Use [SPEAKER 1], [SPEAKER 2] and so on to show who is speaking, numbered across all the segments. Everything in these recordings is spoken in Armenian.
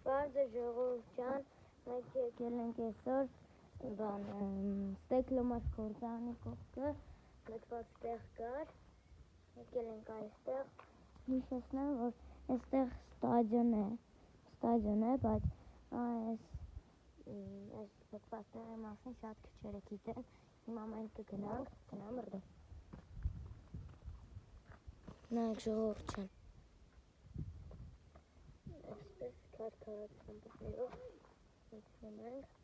[SPEAKER 1] Բարձր ժողովուրդ ջան, մենք եկել ենք այսօր Ստեքլոմաշ գործարանի կողքը, լքված տեղ կար, եկել ենք այստեղ, հիշեցնեմ, որ այստեղ ստադիոն է, բայց այս լքված տեղի մասին շատ քչերը գիտեն, հիմա մենք կգնանք, մրդով, նայեք ժողովուրդ ջան, այսպես քարքարացան բուխներով, ինքնում ենք,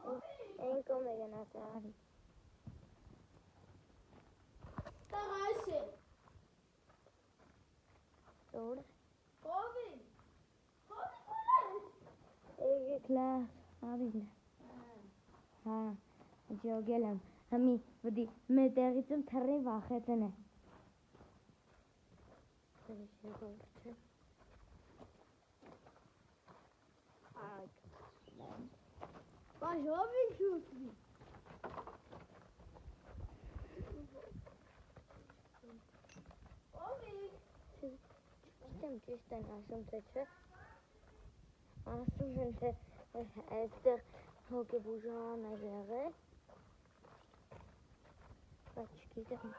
[SPEAKER 1] Այն կոմ է գնաց արի
[SPEAKER 2] Տաղ այս է
[SPEAKER 1] Որ
[SPEAKER 2] Հովին
[SPEAKER 1] Էգեք լավ Ավիլ Հա Ջոգել եմ Համի վդի մեր տեղից եմ թռին վախեցն է
[SPEAKER 2] Բայց հովին շուտվի
[SPEAKER 1] Չեմ ճիշտ են ասում թե չէ ասում են թե այստեղ հոգեբուժան է եղել բայց չգիտեմ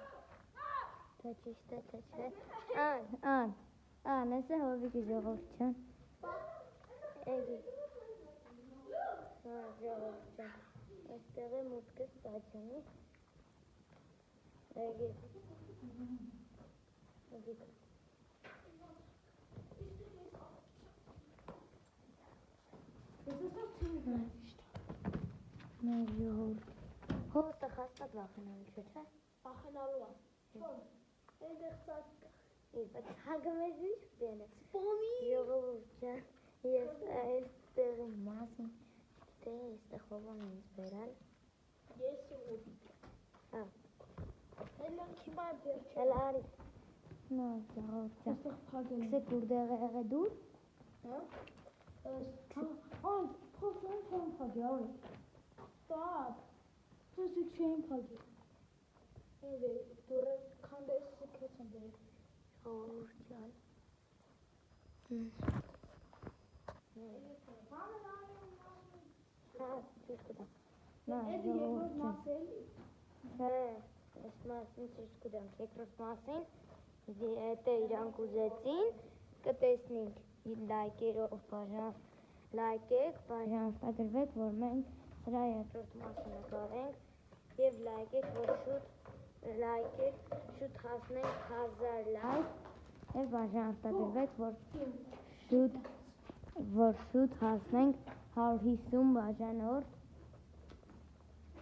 [SPEAKER 1] թե ճիշտ է թե չէ Ան ես է հովիկի ժողովուրդ ջան Էգի ժողովուրդ ջան այստեղ է մուտքը ստադիոնի Էգի Մեր ժողովուրդ Հոստը խաստատ վախենալու չէ, չէ?
[SPEAKER 2] Վախենալու է Այնտեղ ծակ
[SPEAKER 1] Բայց հագը մեզ ինչ դեն է
[SPEAKER 2] Սպամի
[SPEAKER 1] Ժողովուրդ ջան Ես այստեղի մասին Չգիտեի այստեղ հովան ինձ բերալ
[SPEAKER 2] Ես ու հովիկ Հելանք հիմա բեր չէ
[SPEAKER 1] Հել արի Նա ժողովուրդ ջան
[SPEAKER 2] Այստեղ փագել
[SPEAKER 1] Կսեք ուր դեղ եղե դուր
[SPEAKER 2] Այն փոխան չեմ փագի արի Ստապ Դուսիկ չեմ փագի Ինվե դուրը քանդես սքեց եմ բերել
[SPEAKER 1] Ժողովուրդ ջան Հա, ճիշտ կտամ Նա ժողովուրդ ջան Չէ, այս մասին ճիշտ կտամ Երկրորդ մասին Եթե իրանք ուզեցին կտեսնինք լայքերով լայքեք, բաժանորդագրվեք, որ մենք սրա երկրորդ մասը նկարենք և լայքեք, որ շուտ հասնենք 1000 լայք և բաժանորդագրվեք, որ շուտ հասնենք 150 բաժանորդ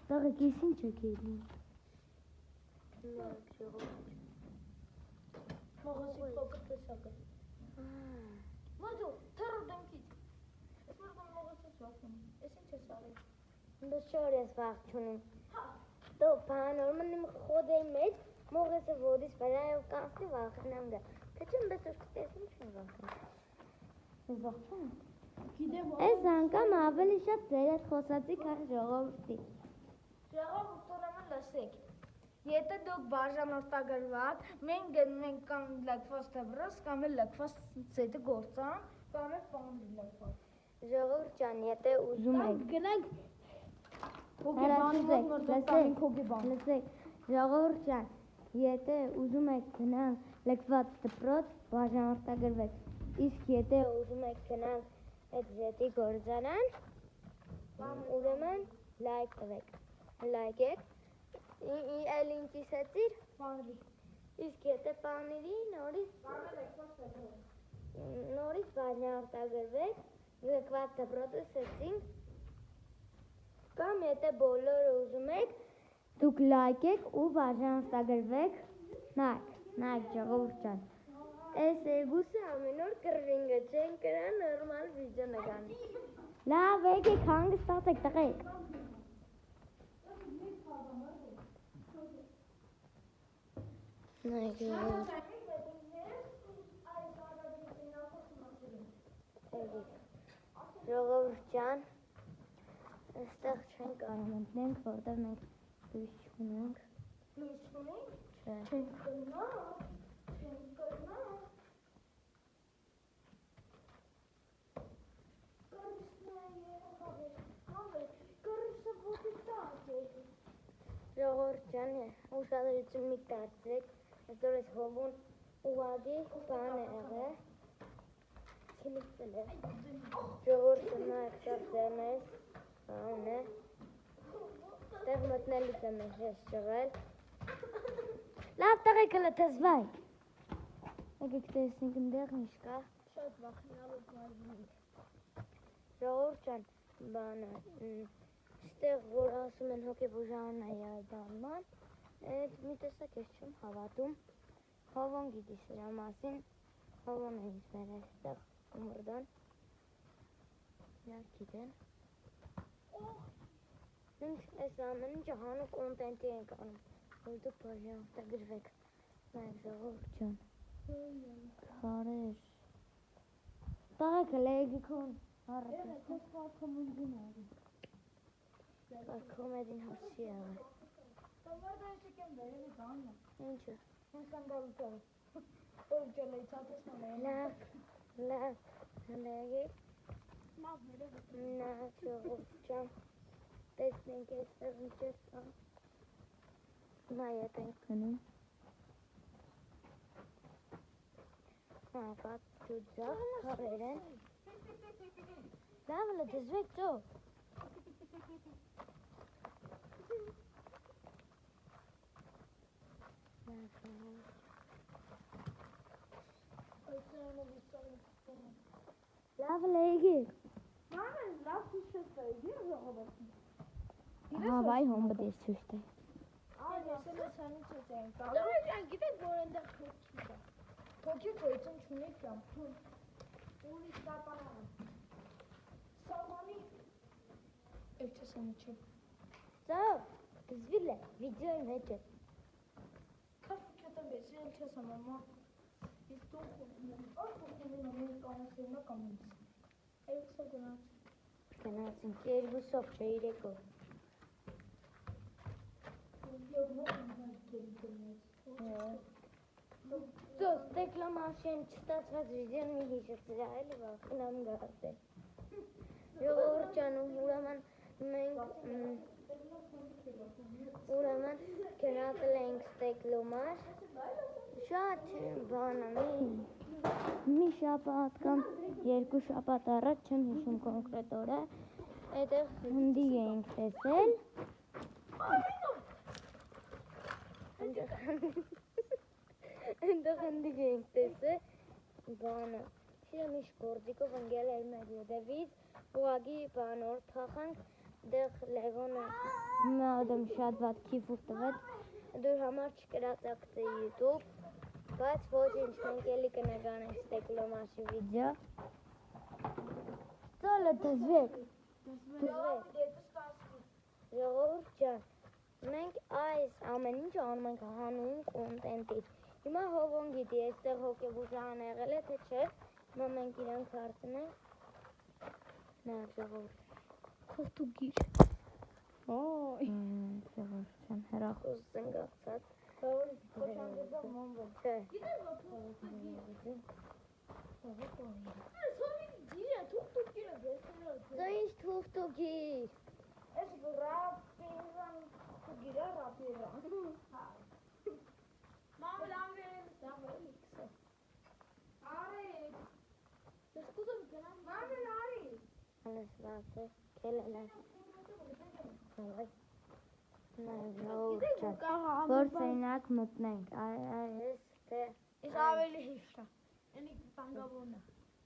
[SPEAKER 1] Տղեկ ես ինչ եք ելին
[SPEAKER 2] Մողոսի փոքր տեսակը Ոտու, թռու դեմքից Ես մորդում մողոսից վախում Ես ինչ ես արել
[SPEAKER 1] Բայց շոր ես վաղ չունիմ Դո բանորմն իմ խոդեի մեջ մողեսը ոտիս վրայով կանցնի վախենամ գա Թե չեմ բես ուշ կտեսնի չեմ վախեն Ես վաղ չունիմ Այս անգամ ավելի շատ ձեր հետ խոսացի կար ժողովուրդի
[SPEAKER 2] Ժողովուրդ ուրեմն լսեք Եթե դուք բաժանորդագրված, մենք գնում ենք կամ լքված դրոց, կամ էլ լքված ծետը գործան, կամ էլ պանդի լքված
[SPEAKER 1] Ժողովուրդ ջան, եթե ուզում եք
[SPEAKER 2] Գնանք հոգեբանի մոտ մրդոստանենք հոգեբան
[SPEAKER 1] Լսեք, ժողովուրդ ջան, եթե ուզում եք գնանք լքված դպրոց, բաժանորդագրվեք Իսկ եթե ուզում եք գնանք այդ զետի գործարան, ուրեմն լայք տվեք Լայքեք Էլ ինչ իսեցիր
[SPEAKER 2] Պանրի
[SPEAKER 1] Իսկ եթե պանիրի նորից բաժանորդագրվեք Լքված դպրոցը սեցինք Կամ եթե բոլորը ուզում եք Դուք լայքեք ու բաժանորդագրվեք Նայք ժողովուրդ ջան Այս էգուսը ամեն օր կրվինգը չեն կրա նորմալ վիդյո նկարի Լավ եկեք հանգստացեք տղեկ Նայք ժողովուրդ ջան Այստեղ չեն կարող մտնենք, որտեղ մենք լույս չունենք
[SPEAKER 2] Լույս չունենք?
[SPEAKER 1] Չէ
[SPEAKER 2] Չենք կրնա
[SPEAKER 1] ջան, ուշադրություն մի դարձրեք, այսօր այս հովում ուղղակի բան է եղել, քիլիքել է, ժողովուրդը նայեք շատ ձեռներս, բան է, տեղ մտնելուց եմ ես ճղել, լավ տղեկ հլը թզվայք, եկեք տեսնենք ընդեղ ինչ կա,
[SPEAKER 2] Շատ վախենալու բաժնիկ։
[SPEAKER 1] ժողովուրդ ջան, բանը, ստեղ որ ասում են հոգեբուժանայի բանման, այդ մի տեսակ ես չեմ հավատում, Հովոն գիտի սրա մասին, Հովոն է ինձ մեր այստեղ մրդան, իրար գիտեն, մենք այս ամեն ինչը հանու կոնտենտի ենք անում, որ դուք բաժանորդագրվեք, նայեք ժողովուրդ ջան, քարեր, տղեկ լեգիքոն,
[SPEAKER 2] Ես քեզ կարգում ունգին
[SPEAKER 1] կոմեդին հոսի աղը,
[SPEAKER 2] Տամարդա ես եկեմ վերևի բանն է։
[SPEAKER 1] ինչը,
[SPEAKER 2] Հենց կանդալուտը։ Որ ջել էի ծատեսման է։
[SPEAKER 1] լավ, լեգիկ,
[SPEAKER 2] Մավ վերևի։
[SPEAKER 1] նա ժողովուրդ ջան, տեսնենք այստեղ ինչ է սա, նա ետ ենք գնում, Ապատ դուձախ քարեր են, լավ հլը դզվեք ծով, լավ լեգիկ,
[SPEAKER 2] Ման է լավ քիշես է, դիր ժողովրդին։
[SPEAKER 1] հա բայ հոմբդ ես ցույց տայ,
[SPEAKER 2] Այ ես էլ ես հանից ես եմ տալու։ Դու ջան գիտեք որ այնտեղ թոքի կա։ Թոքի գոյություն չունի կամ ուրիշ տապանան։ Սալմանի Էջեսան չէ։
[SPEAKER 1] ծով, դզվիլ է, վիդեոյի մեջ է,
[SPEAKER 2] Քաֆ չտեմ ես էլ չես ամամա։ Իսկ դու խոհում եմ կանասերնա կամից։ Այլսա
[SPEAKER 1] գնացինք, երկուսով չէ իրեկով, ծով, տեկլամաշեն չստացված վիդեոն մի հիշը ծրա էլի վախնամ գարդել, ժողովուրդ ջան, ուրեմն մենք, ուրեմն գնացել ենք ստեկլոմար, շատ բանը, մի շաբաթ կամ երկու շաբաթ առաջ չեմ հիշում կոնկրետ օրը, այդեղ հնդիկ էինք տեսել, այնտեղ հնդիկ էինք տեսել, բանը, չիրեմ ինչ գործիկով ընգել էր մեր յետևից, ուղագի բանոր թախանք, դեղ լեղոնը մադեմ շատ վատ քիֆուր տվեց, դուր համար չկրացակցեի յութուբ, բայց ոչ ինչ մենք էլի կնականենք ստեկլոմաշի վիդեո, ծոլը դզվեք, ժողովուրդ ջան, մենք այս ամեն ինչ անում ենք հանուն կոնտենտից, հիմա Հովոն գիտի, այստեղ հոգեբուժան եղել է, թե չէ, հիմա մենք իրանք հարցնենք, նայեք ժողովուրդ,
[SPEAKER 2] Քոստուգիր։ Օй։
[SPEAKER 1] ժողովուրդ ջան, հեռախոս զնգացած,
[SPEAKER 2] Քոչանդեզով մոնվել։
[SPEAKER 1] չէ,
[SPEAKER 2] Գիտես որ քոստուգիր։ Սովի դիրա թուղթուկիրը դեսնելը։
[SPEAKER 1] ծո ինչ թուղթուգիր,
[SPEAKER 2] Ես ռապիրան գիրա ռապիրան։ Մամ լամբերեն սավելի քսը։ Արի։ Ես կուզում գնամ։ Մամ արի։
[SPEAKER 1] անես վասը, կելել է, հավայ, նայ ժողովուրդ ջան, որ սենակ մտնենք, այս թե,
[SPEAKER 2] Ես ավելի հիշտա։ Ենի տանգավորն է։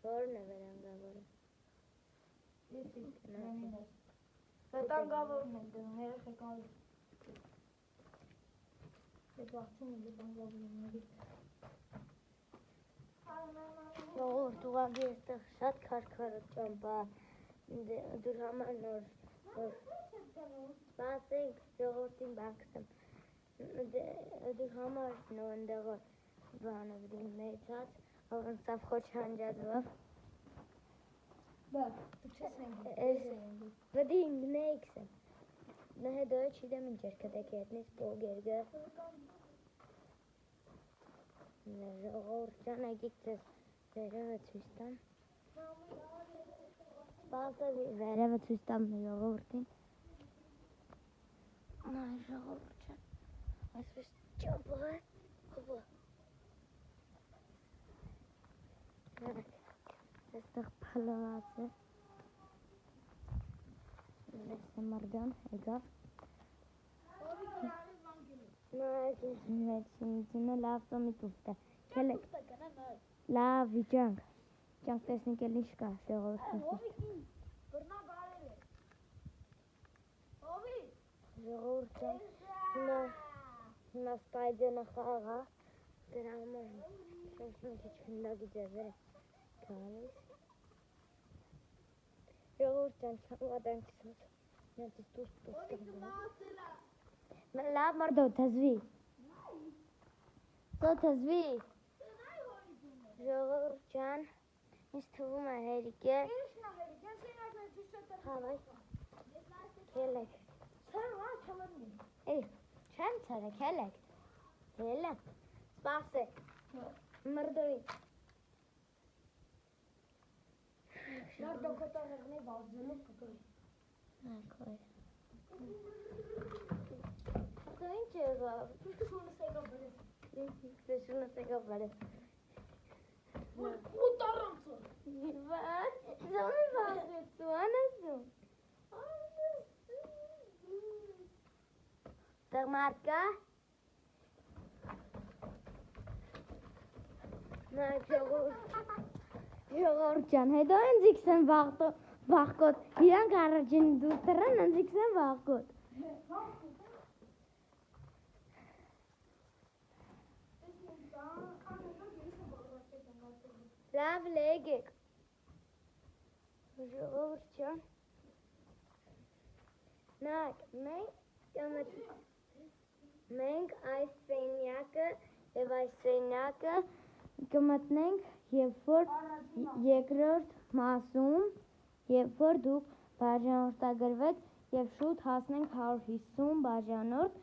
[SPEAKER 1] որն է վերանգավորը,
[SPEAKER 2] Ես ինքնին ես։ Տանգավորն է դնում, երեխեքան։ Ես վախցում եմ տանգավորների։
[SPEAKER 1] ժողովուրդ ուղղակի այստեղ շատ քարքարը ճամպա, դուր համար նոր, սպասենք ժողովրդին բաքսեմ, դուր համար նոր ընդեղը բանը վրին մեծած, աղն սավ խոչ հանջածվավ,
[SPEAKER 2] Բա, դու չես ենգի,
[SPEAKER 1] ես ենգի, վդի ինգնեիքս եմ, նա հետոյը չիդեմ ինչ էր կտեք ետնից բոգերգը, ժողովուրդ ջան եկիք ձեզ վերևը ցույց տամ, սպասել վերևը ցույց տամ ժողովրդին, նայ ժողովուրդ ջան, Այսպես ճամփա, հոպա։ Այստեղ փլված է։ Լեսը մարգան եկավ։ Նայեցինը լավ ծոմի տուֆտ է։ Քելեք։ Լավ վիճանք։ Ճանք տեսնենք էլ ինչ կա ժողովրդին։
[SPEAKER 2] Բռնա բարեր է։ Հովի։
[SPEAKER 1] Ժողովրդը հիմա Spider-Man խաղա։ Դրա համար ինչ քիչ ձևեր գալիս։ Ժողովրդան չամադանք սոց։ Նայեցի տուֆտ։ Լավ մարդո թզվի։ Սո թզվի։ Ժողովուրդ ջան, ինձ թվում է հերիք է։
[SPEAKER 2] Ինչն է հերիք, ես ինքն եմ ճիշտ
[SPEAKER 1] Հավայ։ Քելեք։
[SPEAKER 2] Ցարվա չլնի։
[SPEAKER 1] Էй, չեմ ցարը, քելեք։ Հելը։ Սպասե։ Մրդոյի։
[SPEAKER 2] Մարդո կտողերնի վազելով կգոյ։
[SPEAKER 1] Ակոյ։ Դու ինչ եղավ։
[SPEAKER 2] Շունս եկավ բրես։
[SPEAKER 1] Շունս եկավ բրես։
[SPEAKER 2] Ուտարանցը։
[SPEAKER 1] Վայ, զոմի վաղեցու, անասում։ Տեղ մարդ կա։ Նա ժողովուրդ ջան, հետո ինձիքս են վաղկոտ, իրանք առաջին դուր տրան, ինձիքս են վաղկոտ։ Լավ լեգեք։ Ժողովուրդ ջան։ Նայք, մենք այս սենյակը և այս սենյակը կմտնենք, երբ որ երկրորդ մասում, երբ որ դուք բաժանորդագրվեք և շուտ հասնենք 150 բաժանորդ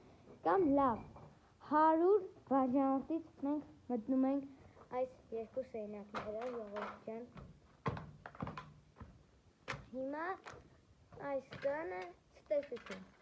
[SPEAKER 1] կամ լավ 100 բաժանորդից մենք մտնում ենք այս երկու սենյակները, ժողովուրդ ջան։ Հիմա այս տանը ցտեսություն։